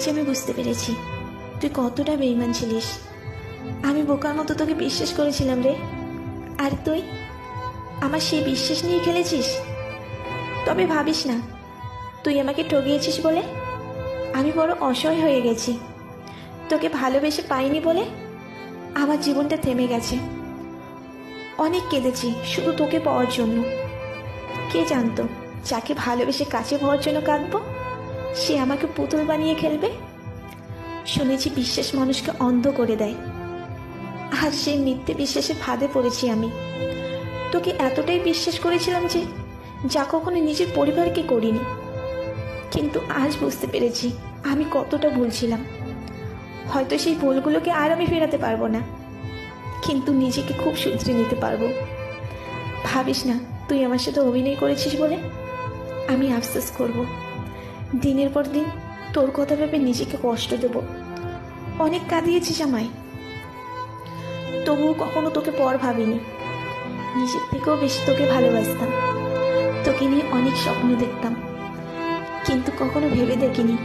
আজ আমি বুঝতে পেরেছি তুই কতটা বেঈমান ছিলিস। আমি বোকার মতো তোকে বিশ্বাস করেছিলাম রে, আর তুই আমার সেই বিশ্বাস নিয়ে খেলেছিস। তবে ভাবিস না তুই আমাকে ঠকিয়েছিস বলে আমি বড় অসহায় হয়ে গেছি। তোকে ভালোবেসে পাইনি বলে আমার জীবনটা থেমে গেছে। অনেক কেঁদেছি শুধু তোকে পাওয়ার জন্য। কে জানতো যাকে ভালোবেসে কাছে পাওয়ার জন্য কাঁদবো সে আমাকে পুতুল বানিয়ে খেলবে। শুনেছি বিশ্বাস মানুষকে অন্ধ করে দেয়, আর সেই মিথ্যে বিশ্বাসে ফাঁদে পড়েছি আমি। তোকে এতটাই বিশ্বাস করেছিলাম যে যা কখনো নিজের পরিবারকে করিনি। কিন্তু আজ বুঝতে পেরেছি আমি কতটা ভুল ছিলাম। হয়তো সেই ভুলগুলোকে আর আমি ফেরাতে পারবো না, কিন্তু নিজেকে খুব শুধরে নিতে পারবো। ভাবিস না তুই আমার সাথে অভিনয় করেছিস বলে আমি আফসোস করব। দিনের পর দিন তোর কথা ভেবে নিজেকে কষ্ট দেব। অনেক কাঁদিয়েছিস আমায়, তবুও কখনো তোকে পর ভাবিনি। নিজের থেকেও বেশি তোকে ভালোবাসতাম। তোকে নিয়ে অনেক স্বপ্ন দেখতাম, কিন্তু কখনো ভেবে দেখিনি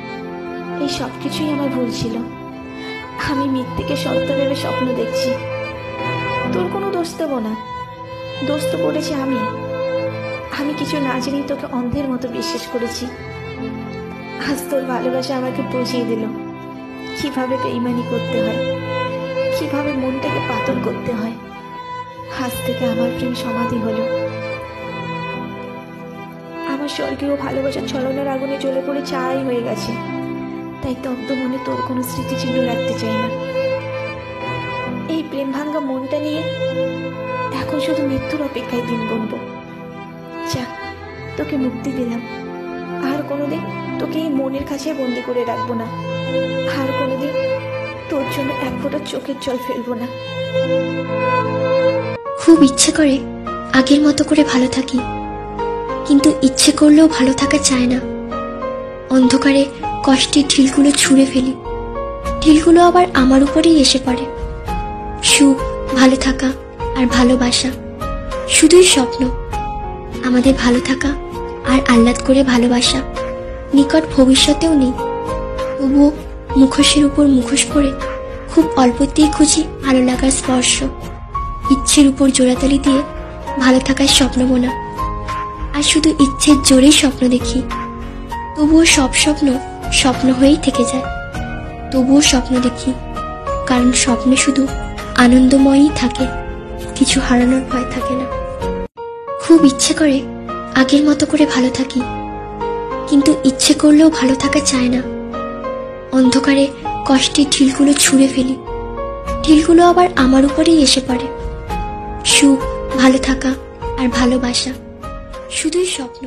এই সব কিছুই আমার ভুল ছিল। আমি মিথ্যেকে সত্য ভেবে স্বপ্ন দেখছি। তোর কোনো দোষ দেব না, দোষ তো করেছি আমি। আমি কিছু না জেনেই তোকে অন্ধের মতো বিশ্বাস করেছি। আজ তোর ভালোবাসা আমাকে বুঝিয়ে দিল কিভাবে বেঈমানি করতে হয়, কিভাবে মনটাকে পাতল করতে হয়। আজ থেকে আমার প্রেম সমাধি হলো। আমার স্বর্গীয় ভালোবাসার ছলনার আগুনে জ্বলে পড়ে ছাই হয়ে গেছে। তাই দগ্ধ মনে তোর কোনো স্মৃতিচিহ্ন রাখতে চাই না। এই প্রেম ভাঙ্গা মনটা নিয়ে এখন শুধু মৃত্যুর অপেক্ষায় দিন গুনব। যা, তোকে মুক্তি দিলাম। আর কোনোদিন তোকে এই মনের কাছে বন্দি করে রাখবো না। আর কোনোদিন তোর জন্য এক ফোঁটা চোখের জল ফেলবো না। খুব ইচ্ছে করে আগের মতো করে ভালো থাকি, কিন্তু ইচ্ছে করলেও ভালো থাকা চায় না। অন্ধকারে কষ্টের ঢিলগুলো ছুঁড়ে ফেলি, ঢিলগুলো আবার আমার উপরেই এসে পড়ে। সুখ, ভালো থাকা আর ভালোবাসা শুধুই স্বপ্ন। আমাদের ভালো থাকা আর আহ্লাদ করে ভালোবাসা নিকট ভবিষ্যতেও নেই। তবুও মুখোশের উপর মুখোশ পরে খুব অল্পতেই খুঁজি ভালো লাগার স্পর্শ। ইচ্ছের উপর জোড়াতালি দিয়ে ভালো থাকার স্বপ্ন বোনা, আর শুধু ইচ্ছের জোরেই স্বপ্ন দেখি। তবুও সব স্বপ্ন স্বপ্ন হয়েই থেকে যায়। তবুও স্বপ্ন দেখি, কারণ স্বপ্নে শুধু আনন্দময়ই থাকে, কিছু হারানোর ভয় থাকে না। খুব ইচ্ছে করে আগের মতো করে ভালো থাকি, কিন্তু ইচ্ছে করলেও ভালো থাকা চায় না। অন্ধকারে কষ্টের ঢিলগুলো ছুঁড়ে ফেলি, ঢিলগুলো আবার আমার উপরেই এসে পড়ে। সুখ, ভালো থাকা আর ভালোবাসা শুধুই স্বপ্ন।